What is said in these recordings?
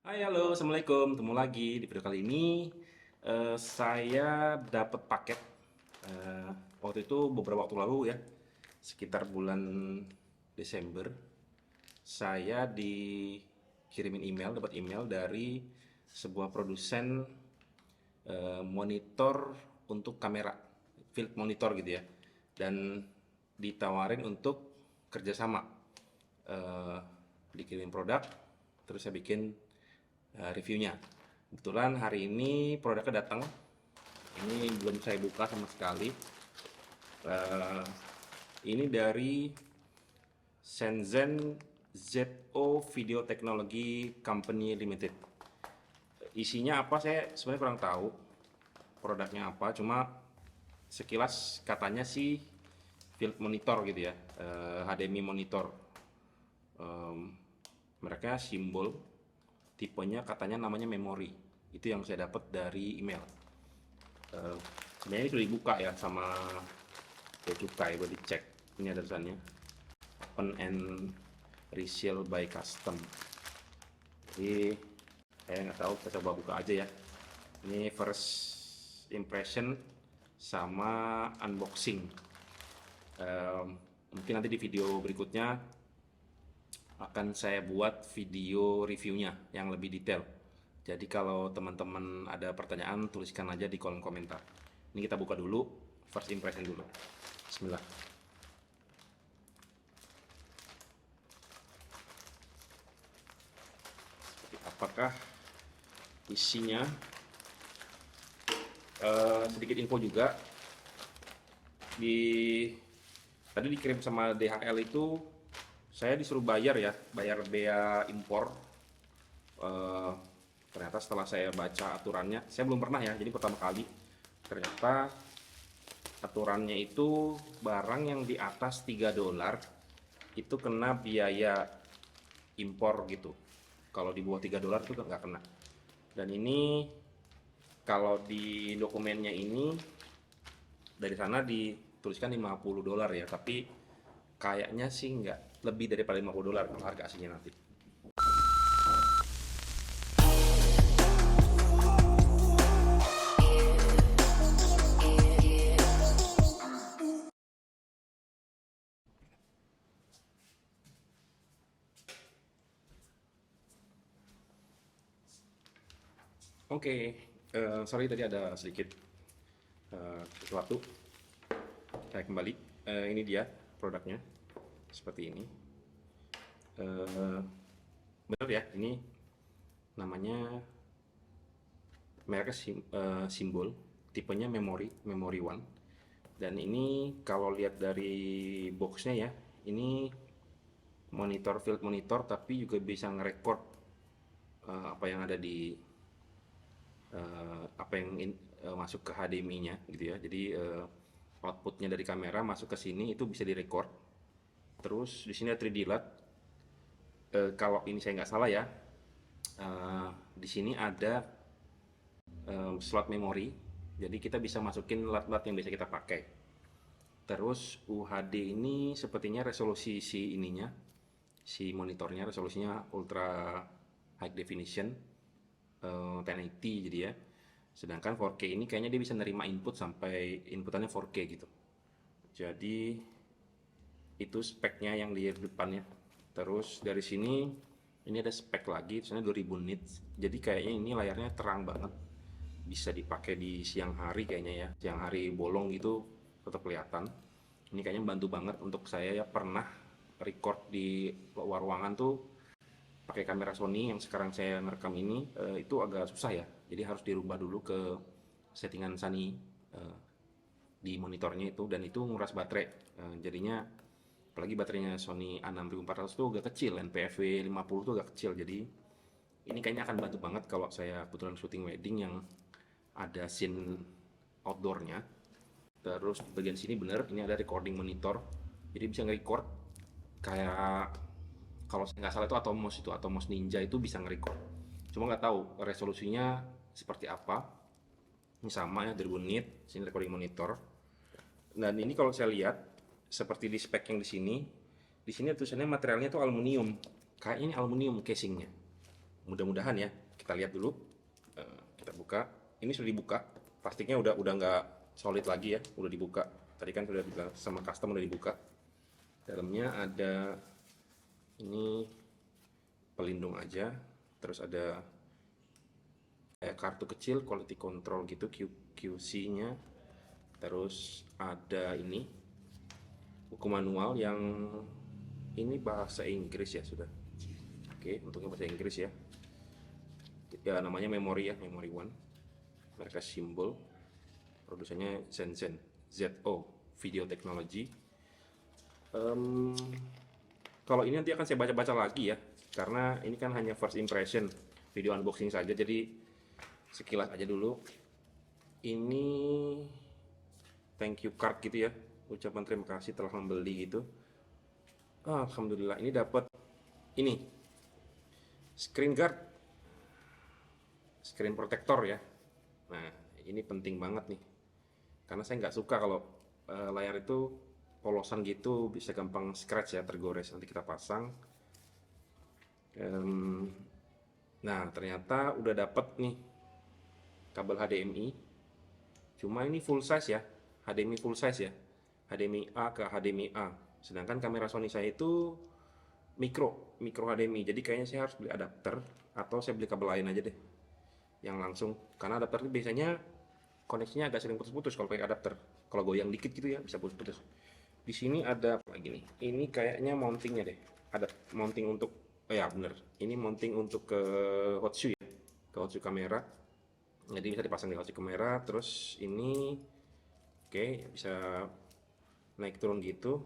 Hai, halo, assalamualaikum. Ketemu lagi di video kali ini. Saya dapat paket waktu itu beberapa waktu lalu ya, sekitar bulan Desember. Saya dikirimin email, dapat email dari sebuah produsen monitor untuk kamera, field monitor gitu ya, dan ditawarin untuk kerjasama. Eh, Dikirimin produk, terus saya bikin reviewnya. Kebetulan hari ini produknya datang. Ini belum saya buka sama sekali. Eh, ini dari Shenzhen ZO Video Technology Company Limited. Isinya apa saya sebenarnya kurang tahu produknya apa, cuma sekilas katanya sih field monitor gitu ya, HDMI monitor. Mereka simbol tipenya katanya namanya memory. Itu yang saya dapat dari email. Sebenarnya ini sudah dibuka ya sama bea cukai buat dicek. Ini ada tulisannya open and resale by custom. Jadi saya nggak tahu, kita coba buka aja ya. Ini first impression sama unboxing. Mungkin nanti di video berikutnya akan saya buat video reviewnya yang lebih detail. Jadi kalau teman-teman ada pertanyaan, tuliskan aja di kolom komentar. Ini kita buka dulu, first impression dulu. Bismillah. Apakah isinya? Sedikit info juga. Di tadi dikirim sama DHL itu saya disuruh bayar ya, bayar bea impor. Eh, Ternyata setelah saya baca aturannya, saya belum pernah ya, jadi pertama kali. Ternyata aturannya itu barang yang di atas $3 itu kena biaya impor gitu. Kalau di bawah $3 itu nggak kena. Dan ini kalau di dokumennya ini dari sana dituliskan $50 ya, tapi kayaknya sih nggak, lebih daripada $50 kalau harga aslinya nanti. Oke, sorry tadi ada sedikit sesuatu. Saya kembali. Ini dia produknya, seperti ini. Bener ya, ini namanya mereknya simbol, tipenya memory one. Dan ini kalau lihat dari boxnya ya, ini monitor field monitor tapi juga bisa ngerekord apa yang ada di apa yang masuk ke HDMI-nya gitu ya. Jadi outputnya dari kamera masuk ke sini itu bisa direcord. Terus di sini ada 3D LUT. Kalau ini saya nggak salah ya, di sini ada slot memori. Jadi kita bisa masukin LUT-LUT yang biasa kita pakai. Terus UHD ini sepertinya resolusi si monitornya resolusinya ultra high definition, 1080 jadi ya. Sedangkan 4K ini kayaknya dia bisa nerima input sampai inputannya 4K gitu. Jadi itu speknya yang di depannya. Terus dari sini ini ada spek lagi, misalnya 2000 nits. Jadi kayaknya ini layarnya terang banget. Bisa dipakai di siang hari kayaknya ya. Siang hari bolong gitu tetap kelihatan. Ini kayaknya membantu banget untuk saya ya, pernah record di luar ruangan tuh pakai kamera Sony yang sekarang saya merekam ini, itu agak susah ya. Jadi harus dirubah dulu ke settingan Sony di monitornya itu, dan itu nguras baterai. Jadinya apalagi baterainya Sony A6400 tuh agak kecil, NPFW 50 tuh agak kecil. Jadi ini kayaknya akan bantu banget kalau saya kebetulan syuting wedding yang ada scene outdoornya. Terus di bagian sini bener ini ada recording monitor, jadi bisa nge-record kayak, kalau saya nggak salah itu Atomos Ninja itu bisa nge-record. Cuma nggak tahu resolusinya seperti apa. Ini sama ya, 2000 nit, sini recording monitor. Dan ini kalau saya lihat seperti di spek yang di sini tulisannya materialnya itu aluminium. Kayaknya ini aluminium casingnya. mudah-mudahan ya. Kita lihat dulu. Kita buka. Ini sudah dibuka. Plastiknya udah nggak solid lagi ya, udah dibuka. Tadi kan sudah bilang sama custom udah dibuka. Dalamnya ada ini pelindung aja, terus ada kayak kartu kecil quality control gitu, QC-nya. Terus ada ini buku manual yang ini bahasa Inggris ya sudah. Oke, untuknya bahasa Inggris ya. Ya namanya Memory ya, Memory One. Mereka simbol. Produsennya Zenzen, ZO Video Technology. Kalau ini nanti akan saya baca-baca lagi ya, karena ini kan hanya first impression, video unboxing saja, jadi sekilas aja dulu. Ini thank you card gitu ya, ucapan terima kasih telah membeli gitu. Alhamdulillah, ini dapat ini screen guard, screen protector ya. Nah, ini penting banget nih, karena saya nggak suka kalau layar itu polosan gitu, bisa gampang scratch ya, tergores. Nanti kita pasang. Nah, ternyata udah dapet nih kabel HDMI. Cuma ini full size ya, HDMI full size ya, HDMI A ke HDMI A. Sedangkan kamera Sony saya itu micro HDMI. Jadi kayaknya saya harus beli adapter atau saya beli kabel lain aja deh, yang langsung. Karena adapter itu biasanya koneksinya agak sering putus-putus kalau pakai adapter. Kalau goyang dikit gitu ya bisa putus-putus. Di sini ada apa lagi nih? Ini kayaknya mountingnya deh. Ada mounting untuk, oh ya bener. Ini mounting untuk ke hot shoe ya, ke hot shoe kamera. Jadi bisa dipasang di hot shoe kamera. Terus ini, oke, bisa naik turun gitu.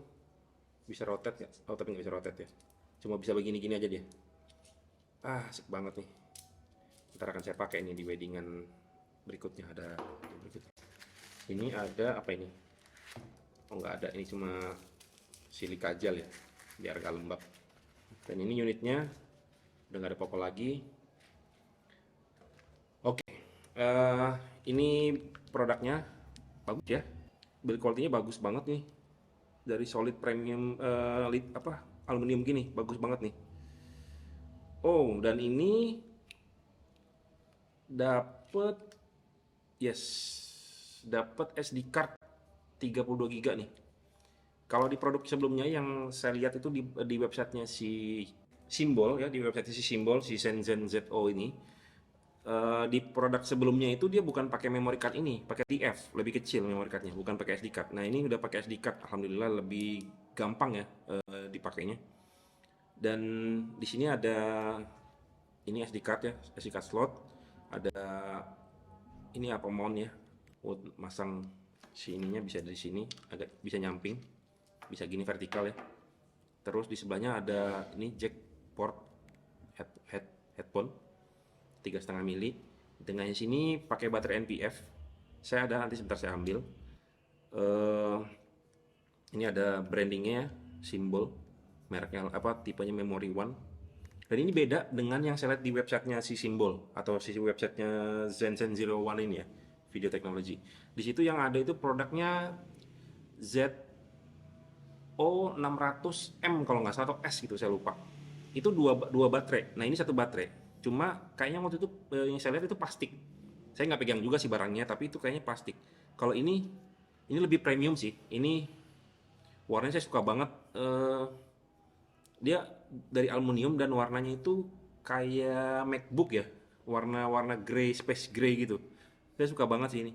Bisa rotate ya? Oh tapi nggak bisa rotate ya. Cuma bisa begini-gini aja dia. Asik banget nih. Ntar akan saya pakai ini di weddingan berikutnya. Ada berikutnya. Ini ada apa ini? Oh nggak ada, ini cuma silika gel ya, biar gak lembab. Dan ini unitnya udah nggak ada apa-apa lagi. Oke, ini produknya bagus ya, build quality-nya bagus banget nih, dari solid premium aluminium gini, bagus banget nih. Oh, dan ini dapet SD card 32 GB nih. Kalau di produk sebelumnya yang saya lihat itu di websitenya si Simbol ya, di website si Simbol, si Shenzhen ZO ini, di produk sebelumnya itu dia bukan pakai memory card ini, pakai TF, lebih kecil memory cardnya, bukan pakai SD card. Nah ini udah pakai SD card, alhamdulillah lebih gampang ya dipakainya. Dan di sini ada ini SD card ya, SD card slot, ada ini apa mount ya, buat masang si ininya bisa dari sini, agak bisa nyamping, bisa gini vertikal ya. Terus di sebelahnya ada ini jack port headphone 3,5 mili. Dengan sini pakai baterai NPF. Saya ada, nanti sebentar saya ambil. Ini ada brandingnya ya, simbol mereknya apa, tipenya Memory One. Dan ini beda dengan yang saya lihat di websitenya si Simbol atau si websitenya Zenzen Zero One ini ya, Video Technology. Di situ yang ada itu produknya ZO600M kalau nggak salah, atau S gitu saya lupa. Itu dua baterai. Nah ini satu baterai. Cuma kayaknya waktu itu yang saya lihat itu plastik. Saya nggak pegang juga sih barangnya, tapi itu kayaknya plastik. Kalau ini lebih premium sih. Ini warnanya saya suka banget. Dia dari aluminium dan warnanya itu kayak MacBook ya, warna grey, space grey gitu. Saya suka banget sih ini.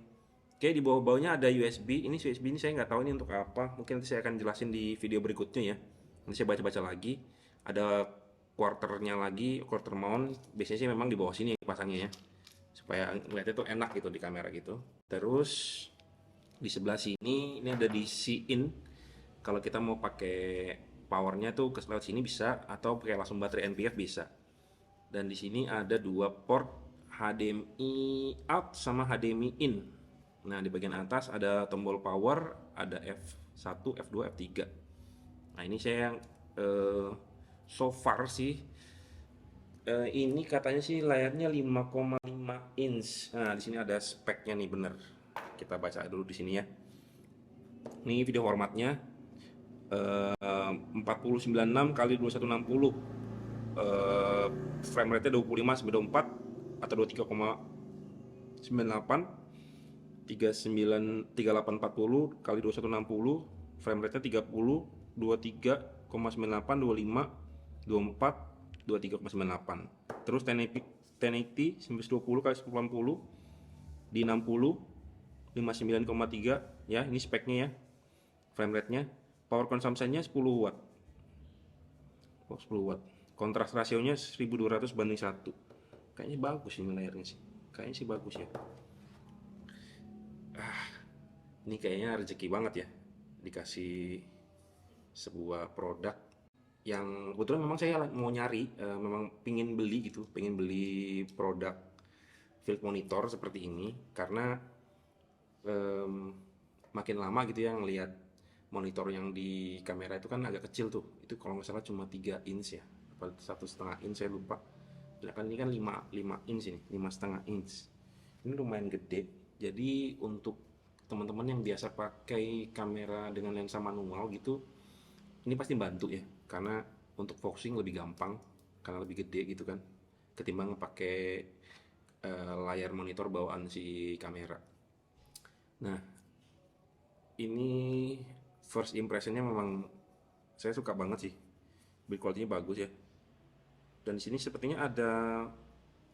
Oke, di bawah-bawahnya ada USB. Ini USB ini saya nggak tahu ini untuk apa. Mungkin nanti saya akan jelasin di video berikutnya ya. Nanti saya baca-baca lagi. Ada quarternya lagi, quarter mount. Biasanya sih memang di bawah sini pasangnya ya, supaya ngeliatnya tuh enak gitu di kamera gitu. Terus di sebelah sini ini ada DC-in. Kalau kita mau pakai powernya tuh ke lewat sini bisa, atau pakai langsung baterai NPF bisa. Dan di sini ada dua port HDMI out sama HDMI in. Nah di bagian atas ada tombol power, ada F1, F2, F3. Nah ini saya yang so far sih ini katanya sih layarnya 5,5 inch. Nah di sini ada speknya nih, bener. Kita baca dulu di sini ya. Ini video formatnya 4096 x 2160. frame rate-nya 25/24 atau 23,98, 3840 kali 2160, frame rate-nya 30, 23,98, 25, 24, 23,98. Terus 1080 1920 kali 1080 di 60, 59,3 ya, ini speknya ya, frame rate-nya. Power consumption-nya 10 watt. 10 watt. Kontras rasionya 1200 banding 1. Kayaknya bagus ini layarnya sih. Kayaknya sih bagus ya. Ini kayaknya rezeki banget ya, dikasih sebuah produk yang kebetulan memang saya mau nyari, memang pingin beli gitu, pingin beli produk field monitor seperti ini karena em, makin lama gitu ya ngelihat monitor yang di kamera itu kan agak kecil tuh, itu kalau nggak salah cuma 3 inch ya, apa 1,5 inch saya lupa. Sedangkan ini kan 5 inch, ini 5,5 inch, ini lumayan gede. Jadi untuk teman-teman yang biasa pakai kamera dengan lensa manual gitu, ini pasti bantu ya, karena untuk focusing lebih gampang karena lebih gede gitu kan, ketimbang pakai layar monitor bawaan si kamera. Nah, ini first impressionnya memang saya suka banget sih, build quality-nya bagus ya. Dan di sini sepertinya ada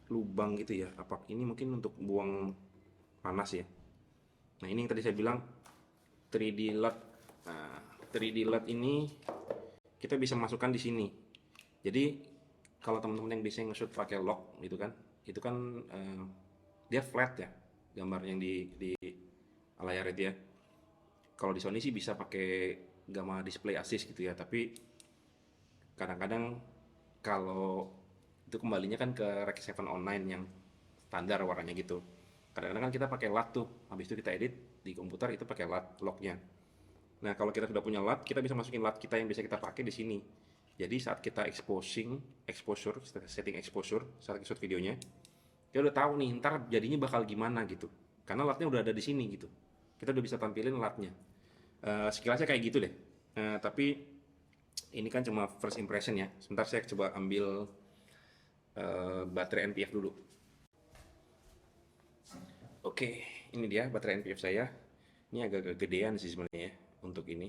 lubang gitu ya, apa ini mungkin untuk buang panas ya. Nah, ini yang tadi saya bilang 3D LUT. Nah, 3D LUT ini kita bisa masukkan di sini. Jadi kalau teman-teman yang bisa nge-shoot pakai log gitu kan, itu kan dia flat ya gambar yang di layar itu ya. Kalau di Sony sih bisa pakai gamma display assist gitu ya, tapi kadang-kadang kalau itu kembalinya kan ke Rec 7 online yang standar warnanya gitu. Kadang-kadang kan kita pakai LUT tuh, habis itu kita edit di komputer itu pakai LUT lognya. Nah, kalau kita sudah punya LUT, kita bisa masukin LUT kita yang bisa kita pakai di sini. Jadi saat kita exposure, setting exposure, saat kita shoot videonya, kita udah tahu nih ntar jadinya bakal gimana gitu. Karena LUT-nya udah ada di sini gitu. Kita udah bisa tampilin LUT-nya. Sekilasnya kayak gitu deh. Tapi ini kan cuma first impression ya. Sebentar saya coba ambil baterai NPF dulu. Oke, ini dia baterai NPF saya. Ini agak gedean sih sebenarnya ya untuk ini.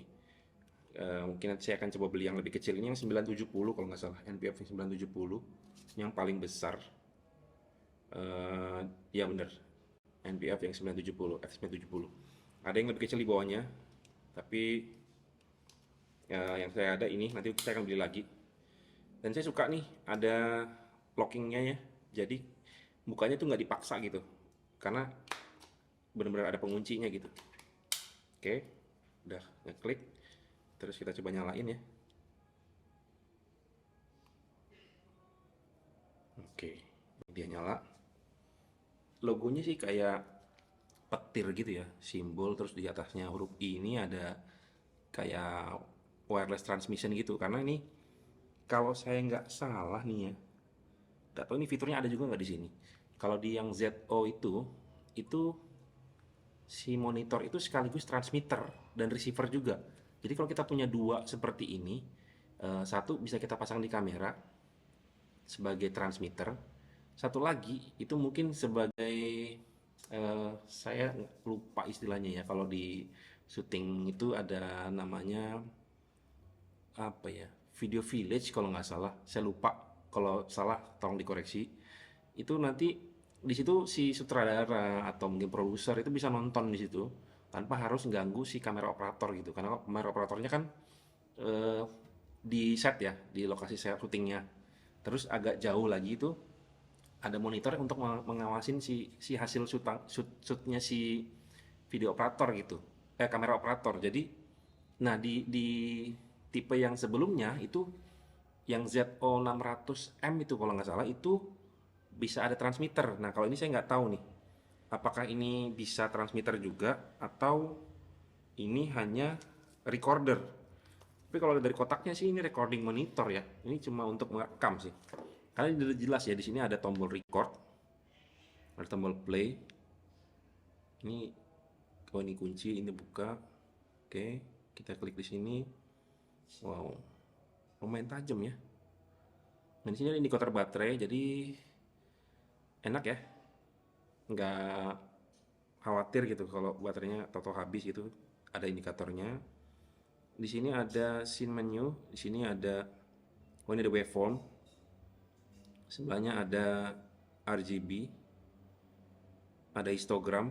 Mungkin nanti saya akan coba beli yang lebih kecil. Ini yang 970 kalau nggak salah, NPF yang 970, yang paling besar. Ya bener, NPF yang 970, F970. Ada yang lebih kecil di bawahnya, tapi yang saya ada ini, nanti saya akan beli lagi. Dan saya suka nih, ada lockingnya ya. Jadi bukanya tuh nggak dipaksa gitu, karena benar-benar ada penguncinya gitu. Oke, udah ngeklik. Terus kita coba nyalain ya. Oke, dia nyala. Logonya sih kayak petir gitu ya, simbol, terus di atasnya huruf I ini ada kayak wireless transmission gitu. Karena ini kalau saya nggak salah nih ya, nggak tahu ini fiturnya ada juga nggak di sini. Kalau di yang ZO itu si monitor itu sekaligus transmitter dan receiver juga. Jadi kalau kita punya dua seperti ini, satu bisa kita pasang di kamera sebagai transmitter, satu lagi itu mungkin sebagai saya lupa istilahnya ya, kalau di syuting itu ada namanya apa ya, video village kalau nggak salah, saya lupa, kalau salah tolong dikoreksi. Itu nanti di situ si sutradara atau mungkin produser itu bisa nonton di situ tanpa harus ganggu si kamera operator gitu, karena kamera operatornya kan eh, di set ya, di lokasi saya syutingnya. Terus agak jauh lagi itu ada monitor untuk mengawasin si si hasil shootnya si video operator gitu, kamera operator. Jadi nah di tipe yang sebelumnya itu yang ZO600M itu kalau nggak salah itu bisa ada transmitter. Nah, kalau ini saya nggak tahu nih, apakah ini bisa transmitter juga atau ini hanya recorder. Tapi kalau dari kotaknya sih ini recording monitor ya. Ini cuma untuk merekam sih. Karena ini udah jelas ya, di sini ada tombol record, ada tombol play. Ini kalau ini kunci, ini buka. Oke, kita klik di sini. Wow, lumayan tajam ya. Dan di sini ada indikator baterai, jadi enak ya, nggak khawatir gitu kalau baterainya tahu habis gitu. Ada indikatornya. Di sini ada scene menu, di sini ada, oh ini ada waveform, sebelahnya ada RGB, ada histogram,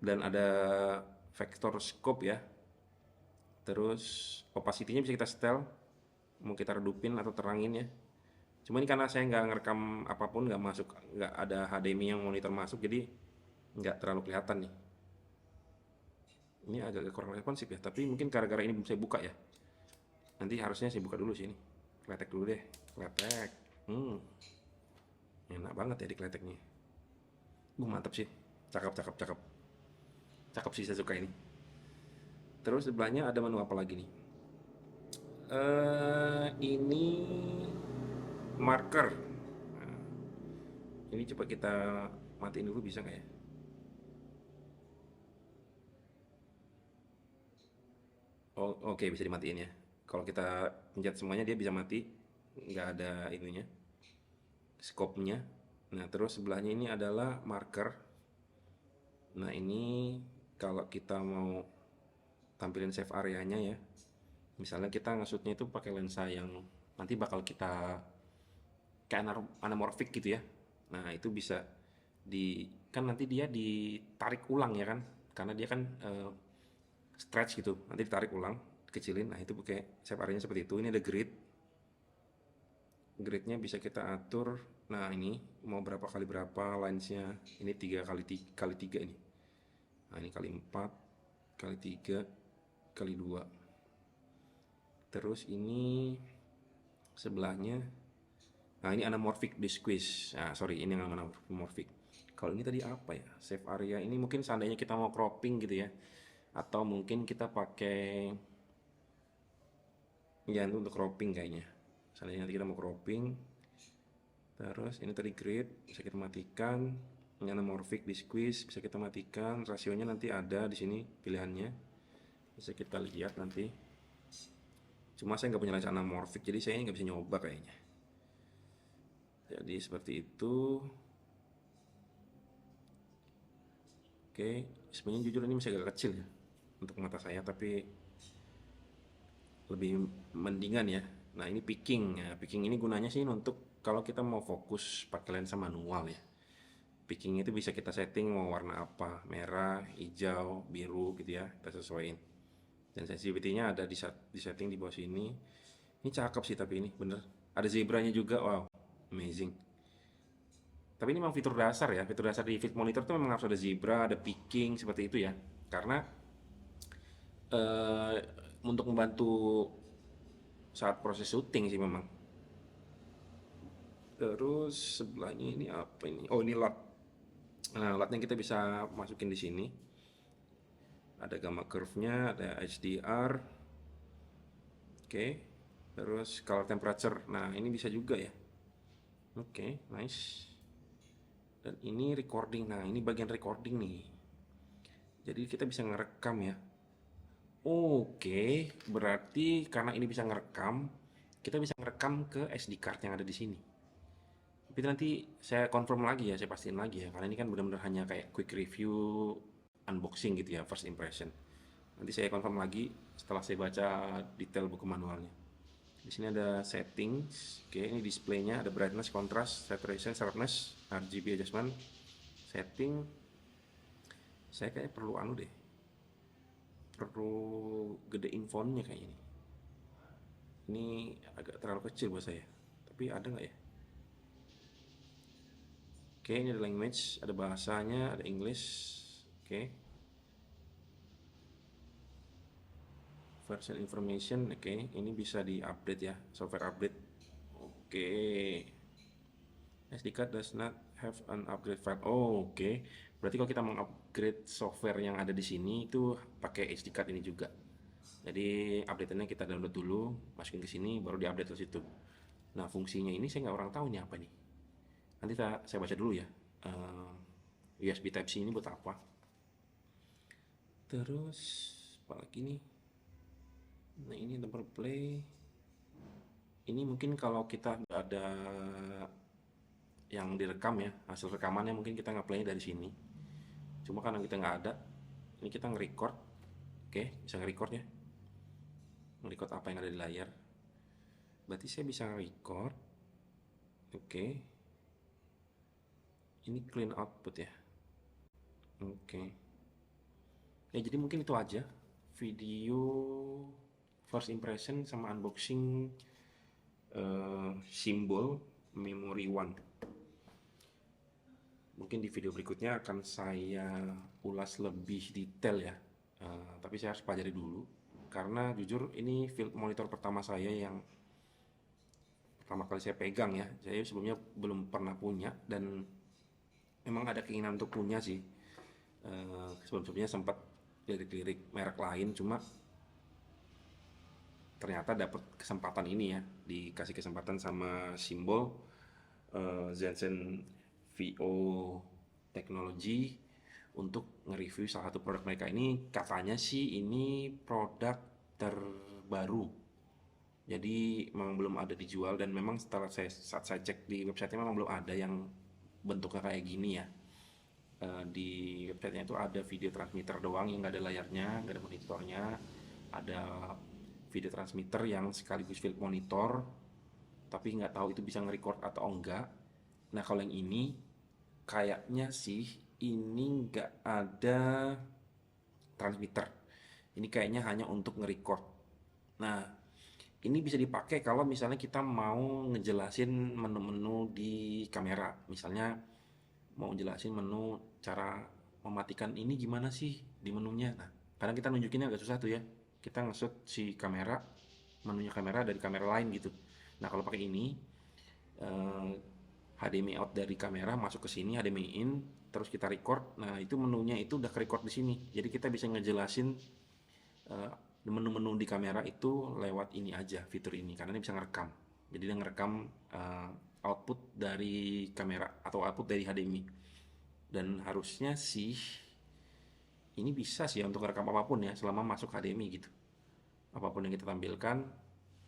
dan ada vector scope ya. Terus opacity-nya bisa kita setel, mau kita redupin atau terangin ya. Cuma ini karena saya nggak ngerekam apapun, nggak masuk, nggak ada HDMI yang monitor masuk, jadi nggak terlalu kelihatan nih. Ini agak kurang responsif ya, tapi mungkin gara-gara ini belum saya buka ya. Nanti harusnya saya buka dulu sih ini. Kletek dulu deh, kletek. Hmm, enak banget ya di kleteknya. Mantap sih, cakep cakep cakep. Cakep sih, saya suka ini. Terus sebelahnya ada menu apa lagi nih? Ini marker. Nah, ini coba kita matiin dulu, bisa nggak ya? Oh, oke, bisa dimatiin ya. Kalau kita pencet semuanya dia bisa mati, nggak ada ininya, scope-nya. Nah, terus sebelahnya ini adalah marker. Nah, ini kalau kita mau tampilin save area-nya ya. Misalnya kita nge-shootnya itu pakai lensa yang nanti bakal kita kayak anamorphic gitu ya. Nah, itu bisa kan nanti dia ditarik ulang ya kan, karena dia kan stretch gitu, nanti ditarik ulang, kecilin. Nah, itu pakai save area-nya seperti itu. Ini ada gridnya bisa kita atur. Nah, ini mau berapa kali berapa lines-nya. Ini 3 kali 3 ini. Nah, ini kali 4 kali 3 kali 2. Terus ini sebelahnya, nah ini anamorphic di squeeze. Nah, sorry, ini yang anamorphic. Kalau ini tadi apa ya? Save area ini mungkin seandainya kita mau cropping gitu ya. Atau mungkin kita pakai, ya itu untuk cropping kayaknya. Seandainya nanti kita mau cropping. Terus ini tadi grid, bisa kita matikan. Ini anamorphic di squeeze, bisa kita matikan. Rasionya nanti ada di sini pilihannya. Bisa kita lihat nanti. Cuma saya nggak punya lensa anamorphic, jadi saya nggak bisa nyoba kayaknya. Jadi seperti itu. Oke, sebenarnya jujur ini masih agak kecil ya untuk mata saya, tapi lebih mendingan ya. Nah, ini picking. Ya, picking ini gunanya sih untuk kalau kita mau fokus pakai lensa manual ya. Picking itu bisa kita setting mau warna apa, merah, hijau, biru gitu ya, kita sesuaiin. Dan sensitivity-nya ada di setting di bawah sini. Ini cakep sih, tapi ini bener. Ada zebranya juga, wow, amazing. Tapi ini memang fitur dasar ya, fitur dasar di Fit Monitor itu memang harus ada zebra, ada picking seperti itu ya. Karena eh, untuk membantu saat proses syuting sih memang. Terus sebelahnya ini apa ini? Oh, ini LUT. Nah, LUT-nya kita bisa masukin di sini. Ada gamma curve-nya, ada HDR. Oke. Terus color temperature. Nah, ini bisa juga ya. Oke, nice. Dan ini recording. Nah, ini bagian recording nih. Jadi kita bisa ngerekam ya. Oke, berarti karena ini bisa ngerekam, kita bisa ngerekam ke SD card yang ada di sini. Tapi nanti saya confirm lagi ya, saya pastiin lagi ya, karena ini kan benar-benar hanya kayak quick review, unboxing gitu ya, first impression. Nanti saya confirm lagi setelah saya baca detail buku manualnya. Di sini ada settings, oke, ini displaynya ada brightness, contrast, saturation, sharpness, RGB adjustment, setting. Saya kayaknya perlu deh, perlu gedein fontnya kayaknya ini. Ini agak terlalu kecil buat saya, tapi ada nggak ya? Oke, ini ada language, ada bahasanya, ada English. Oke. Version information, oke, ini bisa di-update ya, software update. Oke. SD card does not have an upgrade file. Oh, oke. Berarti kalau kita mengupgrade software yang ada di sini itu pakai SD card ini juga. Jadi update-nya kita download dulu, masukin ke sini, baru diupdate ke situ. Nah, fungsinya ini saya nggak orang tahu nih apa nih. Nanti saya baca dulu ya. USB Type C ini buat apa? Terus apa lagi nih? Nah, ini tempat play. Ini mungkin kalau kita nggak ada yang direkam ya, hasil rekamannya mungkin kita nge-play dari sini. Cuma karena kita nggak ada, ini kita nge-record. Oke, bisa nge-record ya. Nge-record apa yang ada di layar. Berarti saya bisa nge-record. Oke, ini clean output ya. Oke. Ya jadi mungkin itu aja video first impression sama unboxing simbol Memory One. Mungkin di video berikutnya akan saya ulas lebih detail ya. Tapi saya harus pelajari dulu karena jujur ini field monitor pertama saya yang pertama kali saya pegang ya. Saya sebelumnya belum pernah punya dan memang ada keinginan untuk punya sih. Sebelum-sebelumnya sempat lirik-lirik merek lain, cuma ternyata dapat kesempatan ini ya, dikasih kesempatan sama simbol Zensen VO Technology untuk nge-review salah satu produk mereka ini. Katanya sih ini produk terbaru, jadi memang belum ada dijual dan memang saat saya cek di websitenya memang belum ada yang bentuknya kayak gini ya. Di websitenya itu ada video transmitter doang yang nggak ada layarnya, nggak ada monitornya, ada video transmitter yang sekaligus field monitor, tapi nggak tahu itu bisa nge-record atau enggak. Nah kalau yang ini kayaknya sih ini nggak ada transmitter, ini kayaknya hanya untuk nge-record. Nah ini bisa dipakai kalau misalnya kita mau ngejelasin menu-menu di kamera, misalnya mau jelasin menu cara mematikan ini gimana sih di menunya. Nah kadang kita nunjukinnya agak susah tuh ya, kita nge-shoot si kamera, menunya kamera dari kamera lain gitu. Nah kalau pakai ini HDMI out dari kamera masuk ke sini, HDMI in, terus kita record. Nah itu menunya itu udah ke-record di sini, jadi kita bisa ngejelasin menu-menu di kamera itu lewat ini aja, fitur ini, karena ini bisa ngerekam. Jadi dia ngerekam output dari kamera atau output dari HDMI. Dan harusnya sih ini bisa sih untuk ngerekam apapun ya, selama masuk HDMI gitu. Apapun yang kita tampilkan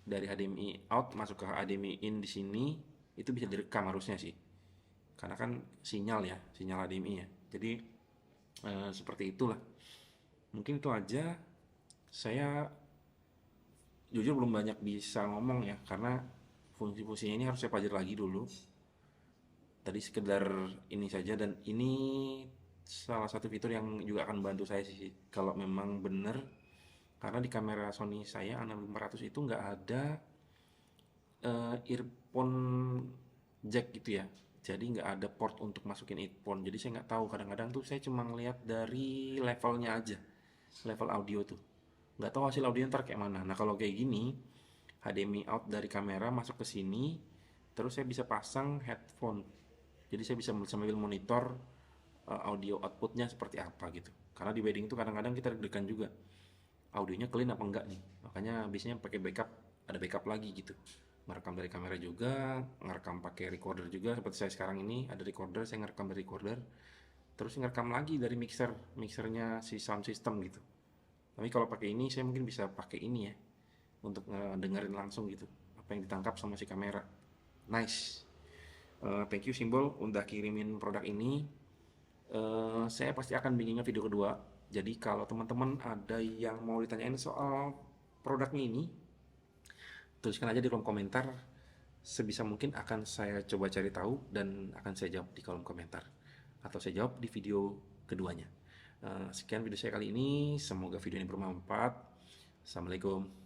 dari HDMI out masuk ke HDMI in di sini itu bisa direkam harusnya sih. Karena kan sinyal ya, sinyal HDMI ya. Jadi seperti itulah. Mungkin itu aja. Saya jujur belum banyak bisa ngomong ya, karena fungsi-fungsinya ini harus saya pelajari lagi dulu. Tadi sekedar ini saja, dan ini salah satu fitur yang juga akan bantu saya sih kalau memang benar, karena di kamera Sony saya A6500 itu nggak ada earphone jack gitu ya, jadi nggak ada port untuk masukin earphone. Jadi saya nggak tahu, kadang-kadang tuh saya cuma ngeliat dari levelnya aja, level audio tuh nggak tahu hasil audio ntar kayak mana. Nah kalau kayak gini HDMI out dari kamera masuk ke sini, terus saya bisa pasang headphone, jadi saya bisa sambil monitor audio outputnya seperti apa gitu. Karena di wedding itu kadang-kadang kita deg-degan juga, audionya clean apa enggak nih, makanya biasanya pakai backup, ada backup lagi gitu, ngerekam dari kamera juga, ngerekam pakai recorder juga. Seperti saya sekarang ini ada recorder, saya ngerekam dari recorder, terus ngerekam lagi dari mixernya si sound system gitu. Tapi kalau pakai ini saya mungkin bisa pakai ini ya, untuk dengerin langsung gitu apa yang ditangkap sama si kamera. Nice. Thank you Simbol udah kirimin produk ini. Saya pasti akan bikinnya video kedua. Jadi kalau teman-teman ada yang mau ditanyain soal produknya ini, tuliskan aja di kolom komentar. Sebisa mungkin akan saya coba cari tahu dan akan saya jawab di kolom komentar, atau saya jawab di video keduanya. Sekian video saya kali ini, semoga video ini bermanfaat. Assalamualaikum.